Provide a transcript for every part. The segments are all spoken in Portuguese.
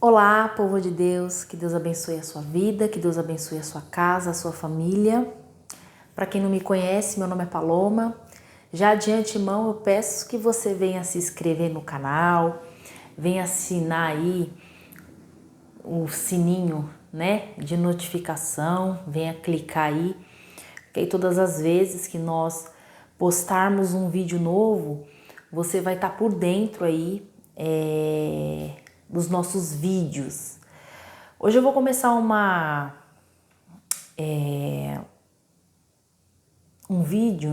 Olá, povo de Deus, que Deus abençoe a sua vida, que Deus abençoe a sua casa, a sua família. Para quem não me conhece, meu nome é Paloma. Já de antemão eu peço que você venha se inscrever no canal, venha assinar aí o sininho, de notificação, venha clicar aí, porque aí todas as vezes que nós postarmos um vídeo novo, você vai estar por dentro aí dos nossos vídeos. Hoje eu vou começar um vídeo,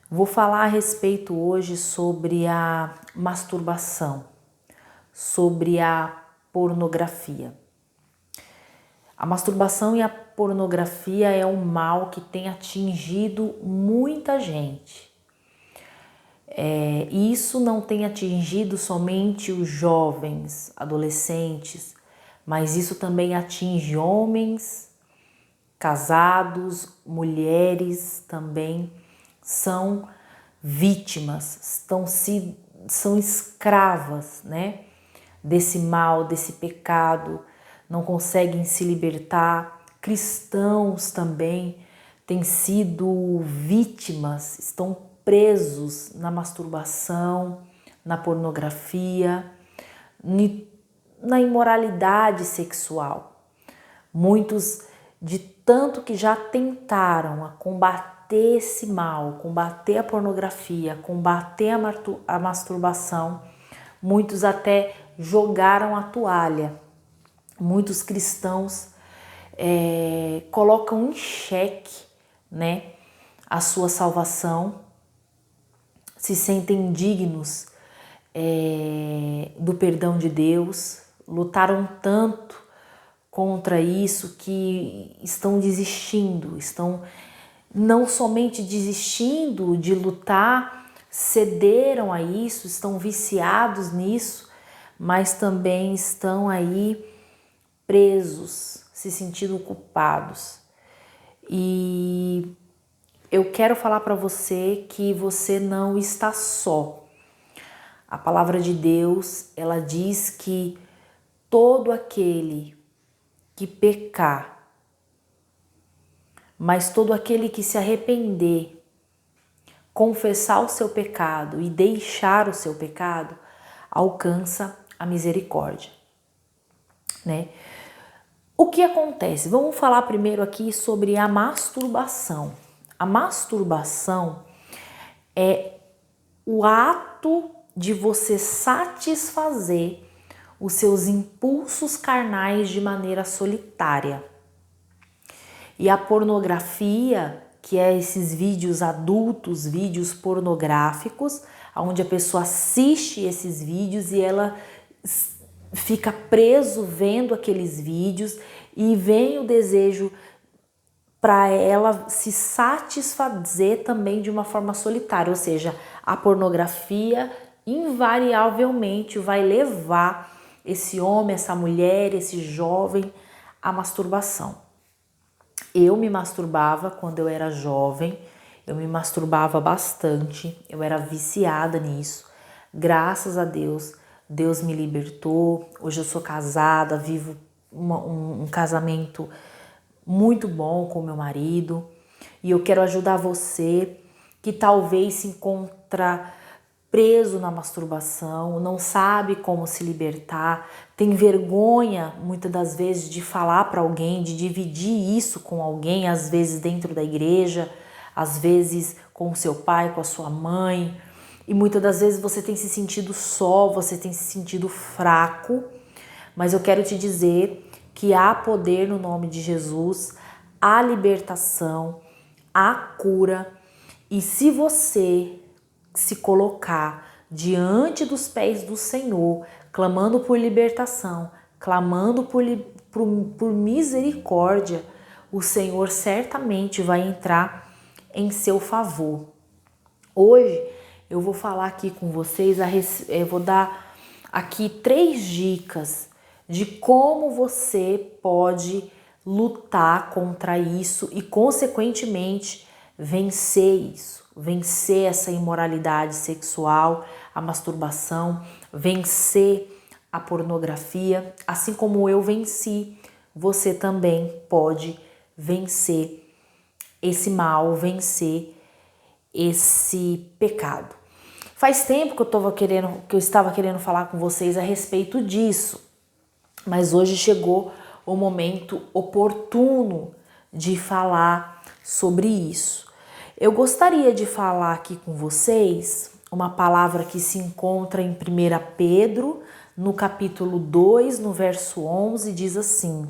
Vou falar a respeito hoje sobre a masturbação, sobre a pornografia. A masturbação e a pornografia é um mal que tem atingido muita gente. E isso não tem atingido somente os jovens, adolescentes, mas isso também atinge homens, casados, mulheres também são vítimas, são escravas, desse mal, desse pecado, não conseguem se libertar. Cristãos também têm sido vítimas, estão presos na masturbação, na pornografia, na imoralidade sexual. Muitos, de tanto que já tentaram a combater esse mal, combater a pornografia, combater a masturbação, muitos até jogaram a toalha. Muitos cristãos colocam em xeque, a sua salvação, se sentem dignos do perdão de Deus, lutaram tanto contra isso que estão desistindo, estão não somente desistindo de lutar, cederam a isso, estão viciados nisso, mas também estão aí presos, se sentindo culpados. E eu quero falar para você que você não está só. A palavra de Deus, ela diz que todo aquele que pecar, mas todo aquele que se arrepender, confessar o seu pecado e deixar o seu pecado, alcança a misericórdia, O que acontece? Vamos falar primeiro aqui sobre a masturbação. A masturbação é o ato de você satisfazer os seus impulsos carnais de maneira solitária. E a pornografia, que é esses vídeos adultos, vídeos pornográficos, onde a pessoa assiste esses vídeos e ela fica preso vendo aqueles vídeos e vem o desejo para ela se satisfazer também de uma forma solitária, ou seja, a pornografia invariavelmente vai levar esse homem, essa mulher, esse jovem à masturbação. Eu me masturbava quando eu era jovem, eu me masturbava bastante, eu era viciada nisso. Graças a Deus, Deus me libertou. Hoje eu sou casada, vivo um casamento muito bom com meu marido. E eu quero ajudar você que talvez se encontra preso na masturbação, não sabe como se libertar, tem vergonha muitas das vezes de falar para alguém, de dividir isso com alguém, às vezes dentro da igreja, às vezes com o seu pai, com a sua mãe, e muitas das vezes você tem se sentido só, você tem se sentido fraco, mas eu quero te dizer que há poder no nome de Jesus, há libertação, há cura, e se você se colocar diante dos pés do Senhor, clamando por libertação, clamando por misericórdia, o Senhor certamente vai entrar em seu favor. Hoje eu vou falar aqui com vocês, vou dar aqui 3 dicas de como você pode lutar contra isso e, consequentemente, vencer isso, vencer essa imoralidade sexual, a masturbação, vencer a pornografia, assim como eu venci, você também pode vencer esse mal, vencer esse pecado. Faz tempo que eu estava querendo falar com vocês a respeito disso, mas hoje chegou o momento oportuno de falar sobre isso. Eu gostaria de falar aqui com vocês uma palavra que se encontra em 1 Pedro, no capítulo 2, no verso 11, diz assim: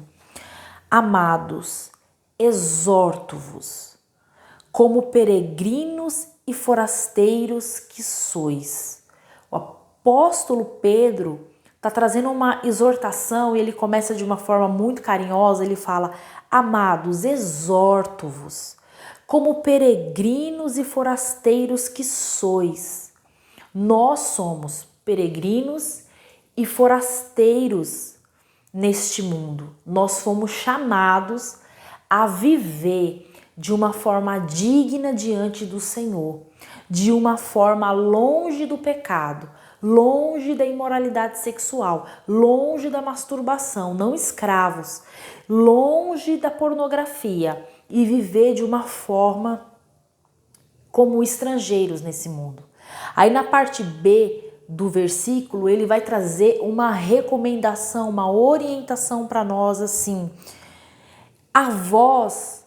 Amados, exorto-vos, como peregrinos e forasteiros que sois. O apóstolo Pedro está trazendo uma exortação e ele começa de uma forma muito carinhosa, ele fala: Amados, exorto-vos, como peregrinos e forasteiros que sois. Nós somos peregrinos e forasteiros neste mundo. Nós fomos chamados a viver de uma forma digna diante do Senhor, de uma forma longe do pecado, longe da imoralidade sexual, longe da masturbação, não escravos, longe da pornografia e viver de uma forma como estrangeiros nesse mundo. Aí na parte B do versículo, ele vai trazer uma recomendação, uma orientação para nós assim: a vós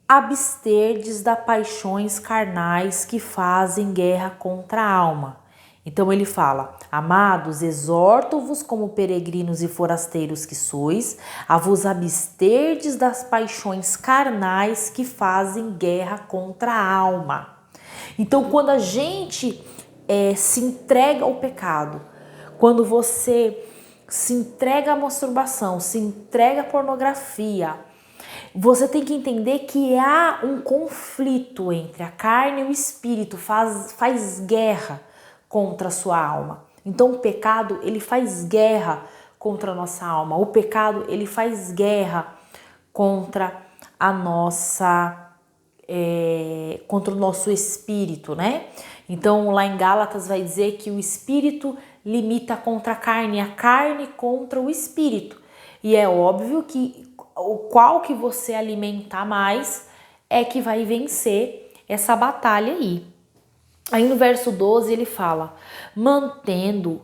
absterdes das paixões carnais que fazem guerra contra a alma. Então ele fala: Amados, exorto-vos como peregrinos e forasteiros que sois, a vos absterdes das paixões carnais que fazem guerra contra a alma. Então quando a gente se entrega ao pecado, quando você se entrega à masturbação, se entrega à pornografia, você tem que entender que há um conflito entre a carne e o espírito, faz guerra contra a sua alma. Então o pecado, ele faz guerra contra a nossa alma. O pecado, ele faz guerra contra a nossa contra o nosso espírito, né? Então lá em Gálatas vai dizer que o espírito limita contra a carne contra o espírito. E é óbvio que o qual que você alimentar mais é que vai vencer essa batalha aí. Aí no verso 12 ele fala: mantendo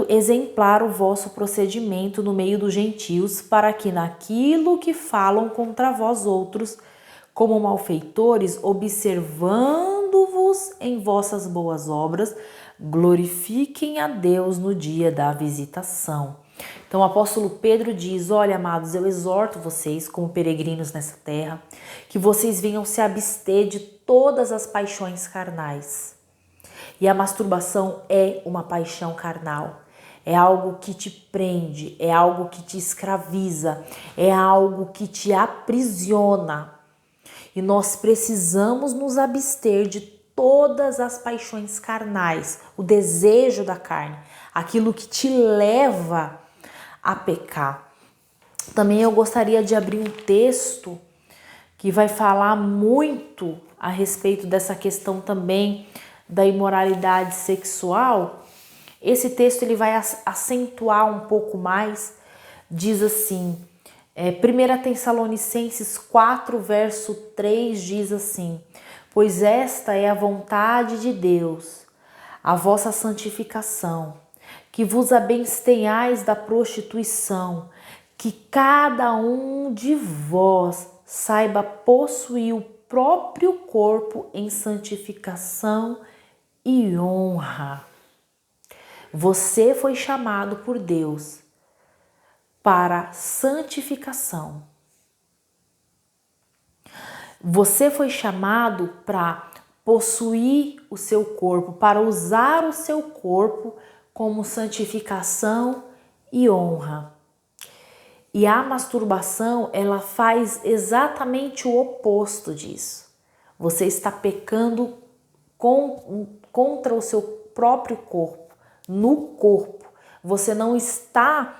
exemplar o vosso procedimento no meio dos gentios, para que naquilo que falam contra vós outros, como malfeitores, observando-vos em vossas boas obras, glorifiquem a Deus no dia da visitação. Então o apóstolo Pedro diz: olha, amados, eu exorto vocês como peregrinos nessa terra, que vocês venham se abster de todas as paixões carnais. E a masturbação é uma paixão carnal. É algo que te prende, é algo que te escraviza, é algo que te aprisiona. E nós precisamos nos abster de todas as paixões carnais, o desejo da carne, aquilo que te leva a pecar. Também eu gostaria de abrir um texto que vai falar muito a respeito dessa questão também da imoralidade sexual. Esse texto ele vai acentuar um pouco mais. Diz assim, 1 Tessalonicenses 4, verso 3 diz assim: pois esta é a vontade de Deus, a vossa santificação, que vos abstenhais da prostituição, que cada um de vós saiba possuir o próprio corpo em santificação e honra. Você foi chamado por Deus para santificação. Você foi chamado para possuir o seu corpo, para usar o seu corpo como santificação e honra. E a masturbação, ela faz exatamente o oposto disso. Você está pecando contra o seu próprio corpo, no corpo. Você não está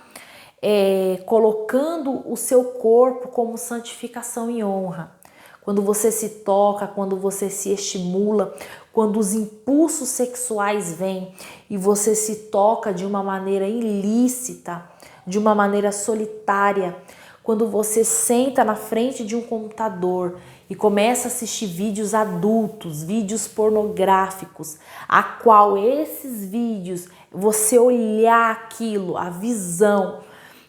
colocando o seu corpo como santificação e honra. quando você se toca, quando você se estimula, quando os impulsos sexuais vêm e você se toca de uma maneira ilícita, de uma maneira solitária, quando você senta na frente de um computador e começa a assistir vídeos adultos, vídeos pornográficos, a qual esses vídeos, você olhar aquilo, a visão,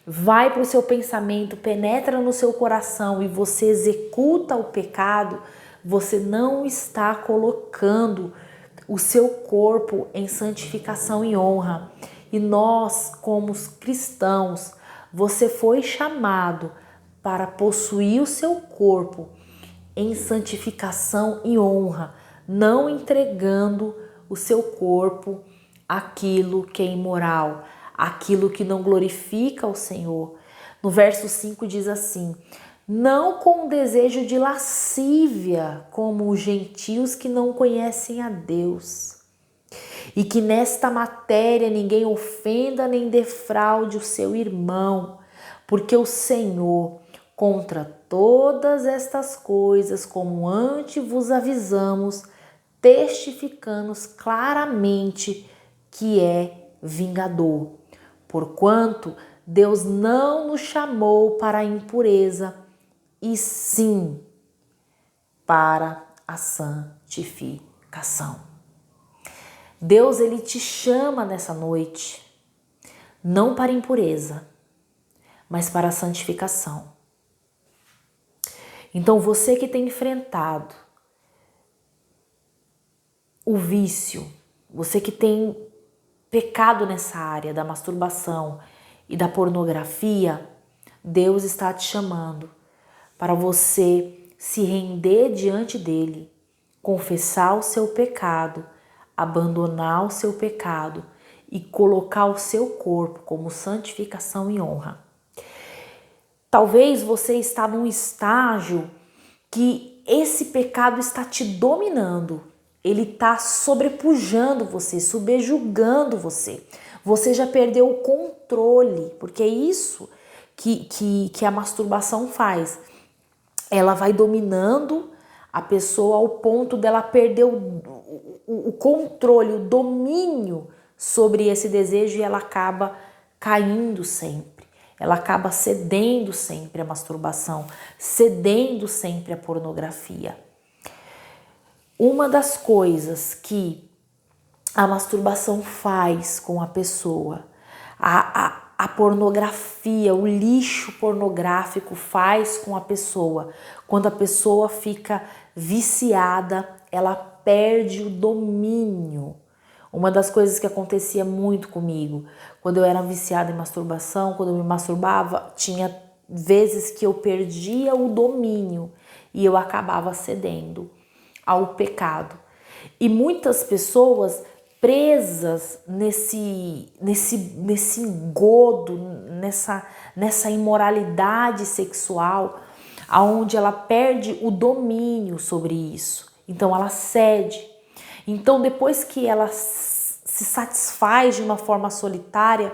vai para o seu pensamento, penetra no seu coração e você executa o pecado, você não está colocando o seu corpo em santificação e honra. E nós, como cristãos, você foi chamado para possuir o seu corpo em santificação e honra, não entregando o seu corpo àquilo que é imoral, aquilo que não glorifica o Senhor. No verso 5 diz assim: não com desejo de lascívia, como os gentios que não conhecem a Deus, e que nesta matéria ninguém ofenda nem defraude o seu irmão, porque o Senhor, contra todas estas coisas, como antes vos avisamos, testificando claramente que é vingador. Porquanto Deus não nos chamou para a impureza, e sim para a santificação. Deus, ele te chama nessa noite, não para a impureza, mas para a santificação. Então você que tem enfrentado o vício, você que tem pecado nessa área da masturbação e da pornografia, Deus está te chamando para você se render diante dele, confessar o seu pecado, abandonar o seu pecado e colocar o seu corpo como santificação e honra. Talvez você está num estágio que esse pecado está te dominando, ele está sobrepujando você, subjugando você. Você já perdeu o controle, porque é isso que a masturbação faz. Ela vai dominando a pessoa ao ponto dela perder o controle, o domínio sobre esse desejo, e ela acaba caindo sempre. Ela acaba cedendo sempre à masturbação, cedendo sempre à pornografia. Uma das coisas que a masturbação faz com a pessoa, a pornografia, o lixo pornográfico faz com a pessoa, quando a pessoa fica viciada, ela perde o domínio. Uma das coisas que acontecia muito comigo, quando eu era viciada em masturbação, quando eu me masturbava, tinha vezes que eu perdia o domínio e eu acabava cedendo ao pecado. E muitas pessoas presas nesse engodo, nessa imoralidade sexual, aonde ela perde o domínio sobre isso. Então ela cede. Então depois que ela se satisfaz de uma forma solitária,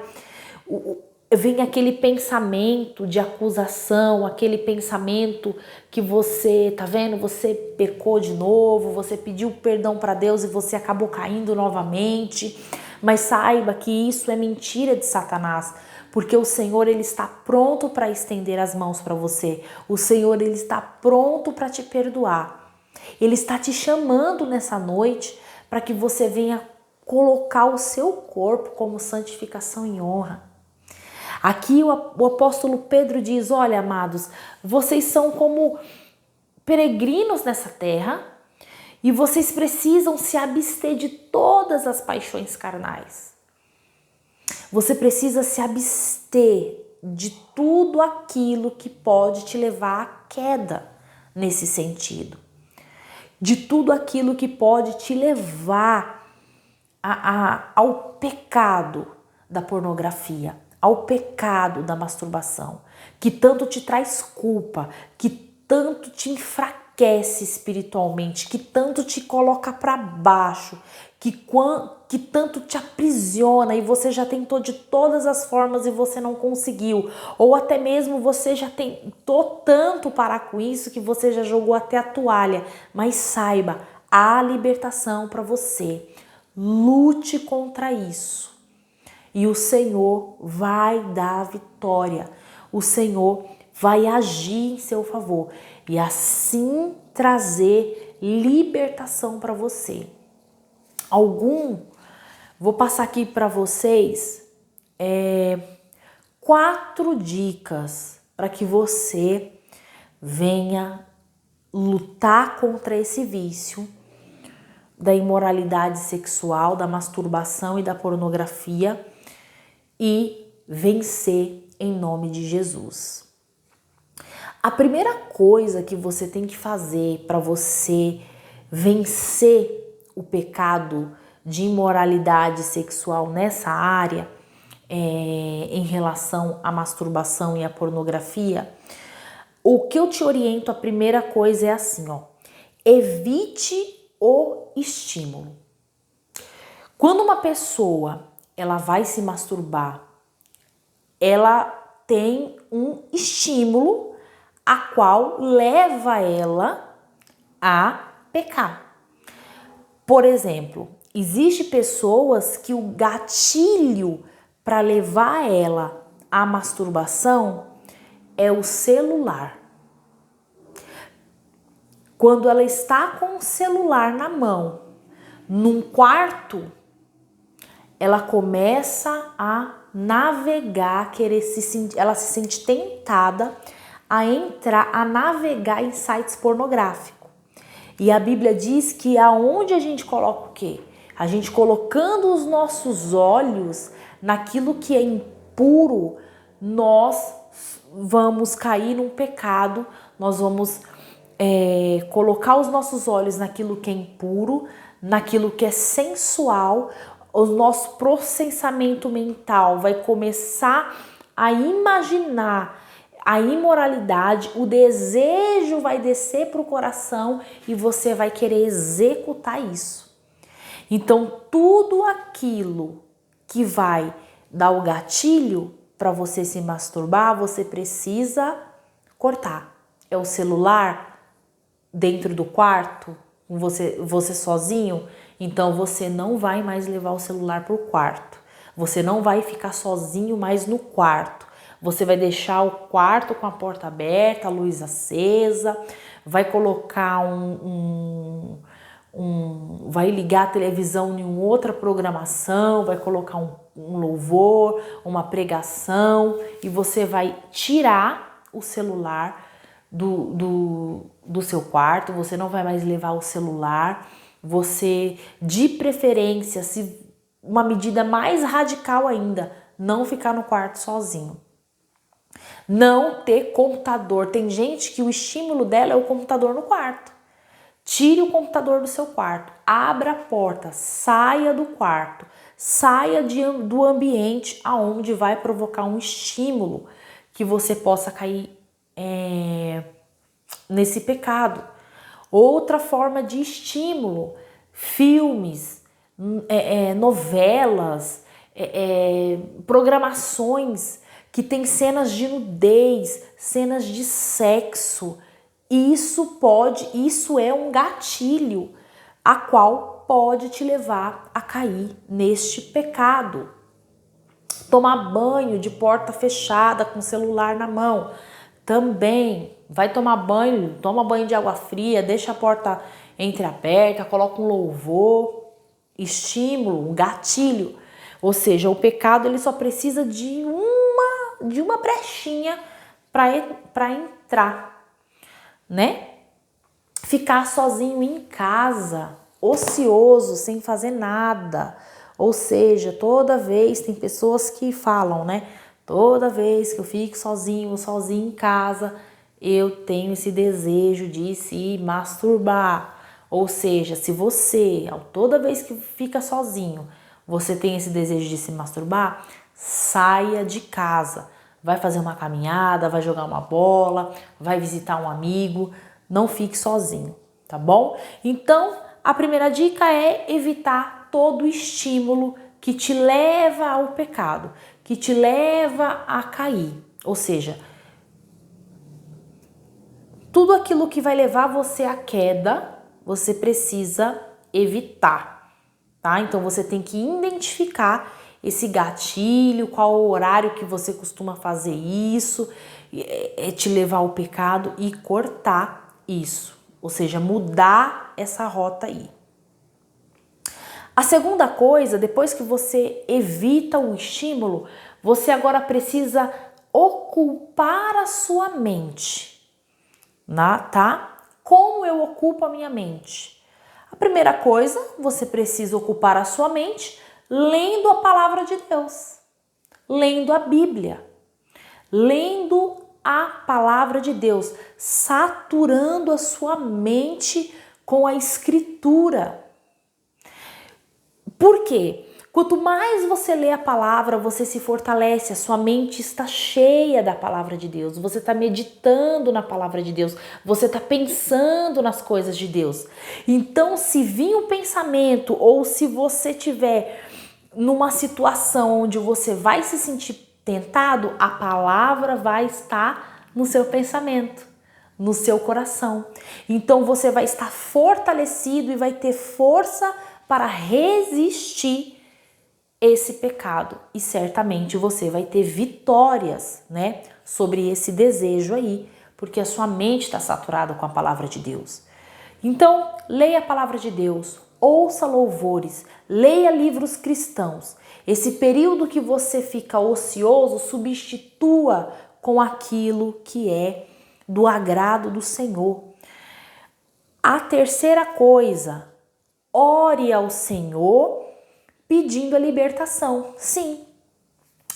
vem aquele pensamento de acusação, aquele pensamento que você, tá vendo? Você pecou de novo, você pediu perdão para Deus e você acabou caindo novamente. Mas saiba que isso é mentira de Satanás, porque o Senhor, ele está pronto para estender as mãos para você. O Senhor, ele está pronto para te perdoar. Ele está te chamando nessa noite para que você venha colocar o seu corpo como santificação e honra. Aqui o apóstolo Pedro diz: olha, amados, vocês são como peregrinos nessa terra e vocês precisam se abster de todas as paixões carnais. Você precisa se abster de tudo aquilo que pode te levar à queda nesse sentido. De tudo aquilo que pode te levar ao pecado da pornografia, ao pecado da masturbação, que tanto te traz culpa, que tanto te enfraquece enfraquece espiritualmente, que tanto te coloca para baixo, que tanto te aprisiona e você já tentou de todas as formas e você não conseguiu, ou até mesmo você já tentou tanto parar com isso que você já jogou até a toalha, mas saiba, há libertação para você. Lute contra isso e o Senhor vai dar vitória, o Senhor vai agir em seu favor e assim trazer libertação para você. Vou passar aqui para vocês 4 dicas para que você venha lutar contra esse vício da imoralidade sexual, da masturbação e da pornografia e vencer em nome de Jesus. A primeira coisa que você tem que fazer para você vencer o pecado de imoralidade sexual nessa área, em relação à masturbação e à pornografia, o que eu te oriento, a primeira coisa é assim, evite o estímulo. Quando uma pessoa ela vai se masturbar, ela tem um estímulo a qual leva ela a pecar. Por exemplo, existe pessoas que o gatilho para levar ela à masturbação é o celular. Quando ela está com o celular na mão, num quarto, ela começa a navegar, ela se sente tentada a navegar em sites pornográficos. E a Bíblia diz que aonde a gente coloca o quê? A gente colocando os nossos olhos naquilo que é impuro, nós vamos cair num pecado, nós vamos colocar os nossos olhos naquilo que é impuro, naquilo que é sensual, o nosso processamento mental vai começar a imaginar a imoralidade, o desejo vai descer para o coração e você vai querer executar isso. Então, tudo aquilo que vai dar o gatilho para você se masturbar, você precisa cortar. É o celular dentro do quarto, você sozinho, então você não vai mais levar o celular para o quarto. Você não vai ficar sozinho mais no quarto. Você vai deixar o quarto com a porta aberta, a luz acesa, vai colocar vai ligar a televisão em outra programação, vai colocar um louvor, uma pregação e você vai tirar o celular do seu quarto, você não vai mais levar o celular, você, de preferência, se uma medida mais radical ainda, não ficar no quarto sozinho. Não ter computador. Tem gente que o estímulo dela é o computador no quarto. Tire o computador do seu quarto, abra a porta, saia do quarto, saia do ambiente aonde vai provocar um estímulo que você possa cair nesse pecado. Outra forma de estímulo, filmes, novelas, programações que tem cenas de nudez, cenas de sexo. Isso é um gatilho a qual pode te levar a cair neste pecado. Tomar banho de porta fechada com o celular na mão. Também vai tomar banho, toma banho de água fria, deixa a porta entreaberta, coloca um louvor, estímulo, um gatilho. Ou seja, o pecado ele só precisa de uma brechinha para entrar, né? Ficar sozinho em casa, ocioso, sem fazer nada. Ou seja, toda vez, tem pessoas que falam, né? Toda vez que eu fico sozinho em casa, eu tenho esse desejo de se masturbar. Ou seja, se você, toda vez que fica sozinho, você tem esse desejo de se masturbar, saia de casa. Vai fazer uma caminhada, vai jogar uma bola, vai visitar um amigo. não fique sozinho, tá bom? Então, a primeira dica é evitar todo estímulo que te leva ao pecado, que te leva a cair. Ou seja, tudo aquilo que vai levar você à queda, você precisa evitar, tá? Então você tem que identificar esse gatilho, qual o horário que você costuma fazer isso, te levar ao pecado e cortar isso. Ou seja, mudar essa rota aí. A segunda coisa, depois que você evita o estímulo, você agora precisa ocupar a sua mente, tá? Como eu ocupo a minha mente? A primeira coisa, você precisa ocupar a sua mente lendo a palavra de Deus, lendo a Bíblia, lendo a palavra de Deus, saturando a sua mente com a Escritura. Por quê? Quanto mais você lê a palavra, você se fortalece, a sua mente está cheia da palavra de Deus, você está meditando na palavra de Deus, você está pensando nas coisas de Deus. Então, se vir um pensamento ou se você tiver numa situação onde você vai se sentir tentado, a palavra vai estar no seu pensamento, no seu coração. Então, você vai estar fortalecido e vai ter força para resistir esse pecado e certamente você vai ter vitórias, né, sobre esse desejo aí, porque a sua mente está saturada com a palavra de Deus. Então, leia a palavra de Deus, ouça louvores, leia livros cristãos. Esse período que você fica ocioso, substitua com aquilo que é do agrado do Senhor. A terceira coisa, ore ao Senhor pedindo a libertação. Sim,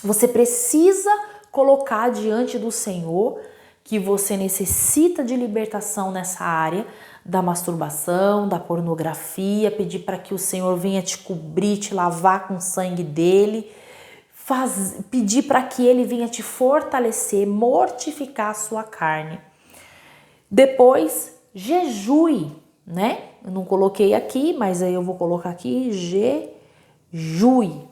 você precisa colocar diante do Senhor que você necessita de libertação nessa área da masturbação, da pornografia, pedir para que o Senhor venha te cobrir, te lavar com o sangue dele, pedir para que ele venha te fortalecer, mortificar a sua carne. Depois, jejue, né? Eu não coloquei aqui, mas aí eu vou colocar aqui, jejue.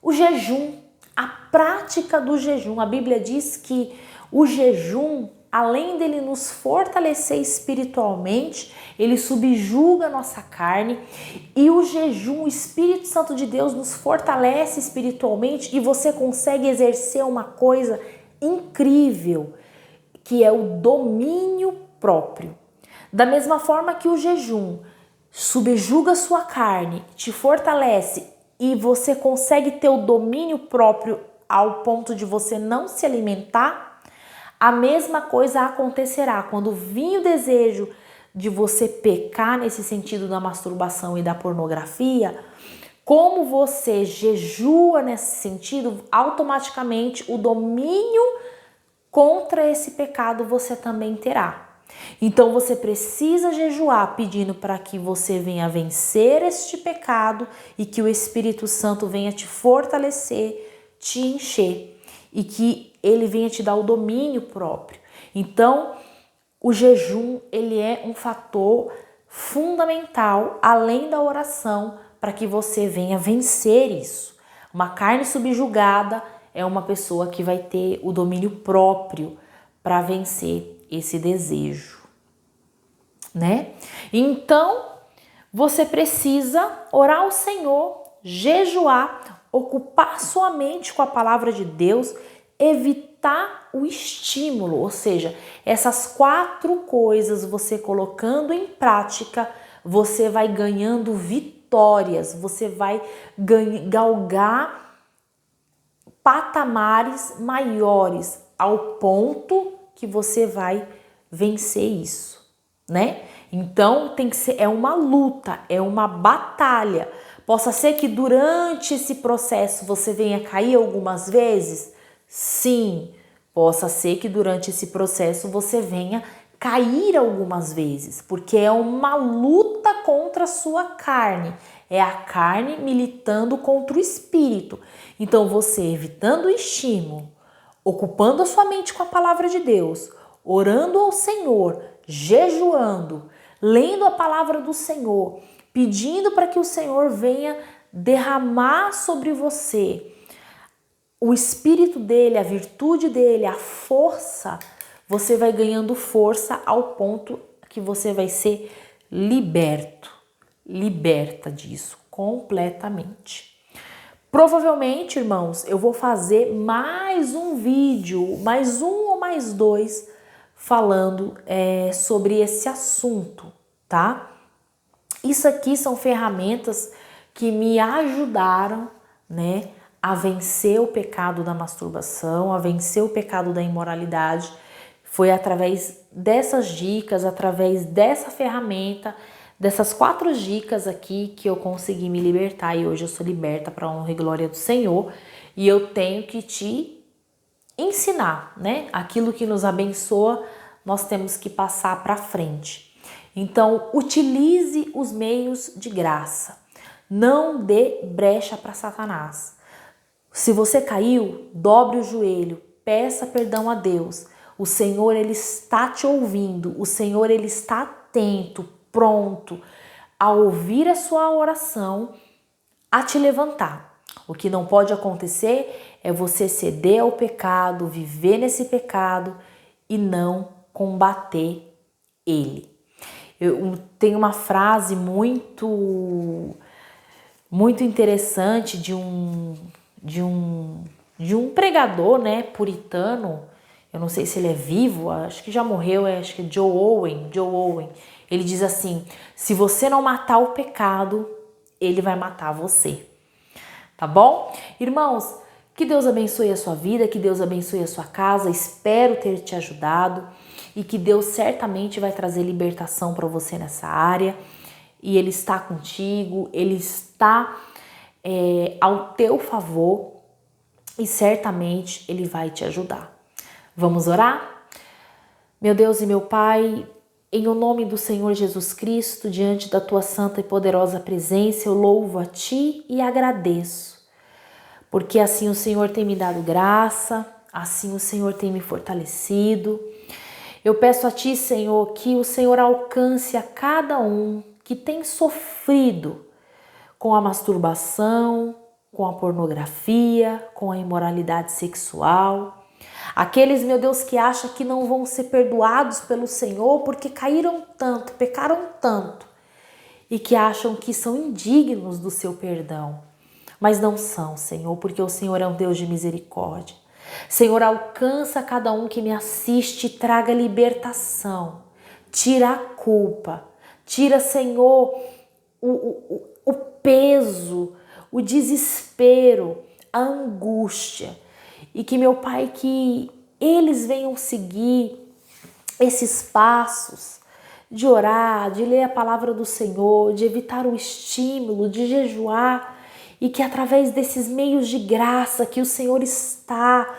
O jejum, a prática do jejum. A Bíblia diz que o jejum, além dele nos fortalecer espiritualmente, ele subjuga a nossa carne e o jejum, o Espírito Santo de Deus nos fortalece espiritualmente e você consegue exercer uma coisa incrível, que é o domínio próprio. Da mesma forma que o jejum subjuga a sua carne, te fortalece e você consegue ter o domínio próprio ao ponto de você não se alimentar, a mesma coisa acontecerá quando vir o desejo de você pecar nesse sentido da masturbação e da pornografia. Como você jejua nesse sentido, automaticamente o domínio contra esse pecado você também terá. Então você precisa jejuar pedindo para que você venha vencer este pecado e que o Espírito Santo venha te fortalecer, te encher e que ele venha te dar o domínio próprio. Então, o jejum, ele é um fator fundamental, além da oração, para que você venha vencer isso. Uma carne subjugada é uma pessoa que vai ter o domínio próprio para vencer esse desejo, né? Então, você precisa orar ao Senhor, jejuar, ocupar sua mente com a palavra de Deus, evitar o estímulo, ou seja, essas 4 coisas você colocando em prática, você vai ganhando vitórias, você vai galgar patamares maiores ao ponto que você vai vencer isso, né? Então tem que ser, é uma luta, é uma batalha. Possa ser que durante esse processo você venha cair algumas vezes? Sim, possa ser que durante esse processo você venha cair algumas vezes, porque é uma luta contra a sua carne. É a carne militando contra o espírito. Então você evitando o estímulo, ocupando a sua mente com a palavra de Deus, orando ao Senhor, jejuando, lendo a palavra do Senhor, pedindo para que o Senhor venha derramar sobre você o Espírito dele, a virtude dele, a força, você vai ganhando força ao ponto que você vai ser liberta disso completamente. Provavelmente, irmãos, eu vou fazer mais um vídeo, mais um ou mais dois, falando sobre esse assunto, tá? Isso aqui são ferramentas que me ajudaram, né, a vencer o pecado da masturbação, a vencer o pecado da imoralidade. Foi através dessas dicas, através dessa ferramenta, dessas 4 dicas aqui que eu consegui me libertar e hoje eu sou liberta para a honra e glória do Senhor. E eu tenho que te ensinar, né? Aquilo que nos abençoa, nós temos que passar para frente. Então, utilize os meios de graça. Não dê brecha para Satanás. Se você caiu, dobre o joelho, peça perdão a Deus. O Senhor, ele está te ouvindo. O Senhor, ele está atento, pronto a ouvir a sua oração, a te levantar. O que não pode acontecer é você ceder ao pecado, viver nesse pecado e não combater ele. Eu tenho uma frase muito interessante de um pregador, né, puritano. Eu não sei se ele é vivo, acho que já morreu, acho que é Joe Owen. Ele diz assim: se você não matar o pecado, ele vai matar você. Tá bom? Irmãos, que Deus abençoe a sua vida, que Deus abençoe a sua casa. Espero ter te ajudado e que Deus certamente vai trazer libertação para você nessa área. E Ele está contigo, Ele está ao teu favor e certamente Ele vai te ajudar. Vamos orar? Meu Deus e meu Pai, em o nome do Senhor Jesus Cristo, diante da tua santa e poderosa presença, eu louvo a Ti e agradeço, porque assim o Senhor tem me dado graça, assim o Senhor tem me fortalecido. Eu peço a Ti, Senhor, que o Senhor alcance a cada um que tem sofrido com a masturbação, com a pornografia, com a imoralidade sexual. Aqueles, meu Deus, que acham que não vão ser perdoados pelo Senhor porque caíram tanto, pecaram tanto e que acham que são indignos do seu perdão. Mas não são, Senhor, porque o Senhor é um Deus de misericórdia. Senhor, alcança cada um que me assiste e traga libertação. Tira a culpa. Tira, Senhor, o peso, o desespero, a angústia. E que, meu Pai, que eles venham seguir esses passos de orar, de ler a palavra do Senhor, de evitar o estímulo, de jejuar, e que através desses meios de graça que o Senhor está,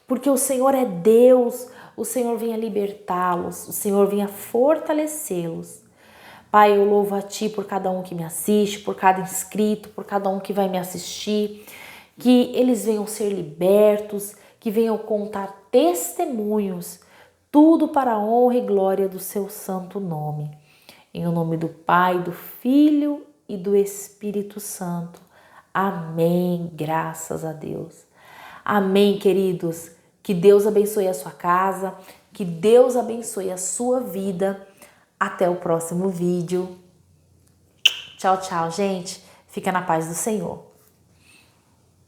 porque o Senhor é Deus, o Senhor venha libertá-los, o Senhor venha fortalecê-los. Pai, eu louvo a Ti por cada um que me assiste, por cada inscrito, por cada um que vai me assistir, que eles venham ser libertos, que venham contar testemunhos, tudo para a honra e glória do Seu santo nome. Em nome do Pai, do Filho e do Espírito Santo. Amém. Graças a Deus. Amém, queridos. Que Deus abençoe a sua casa, que Deus abençoe a sua vida. Até o próximo vídeo. Tchau, tchau, gente. Fica na paz do Senhor.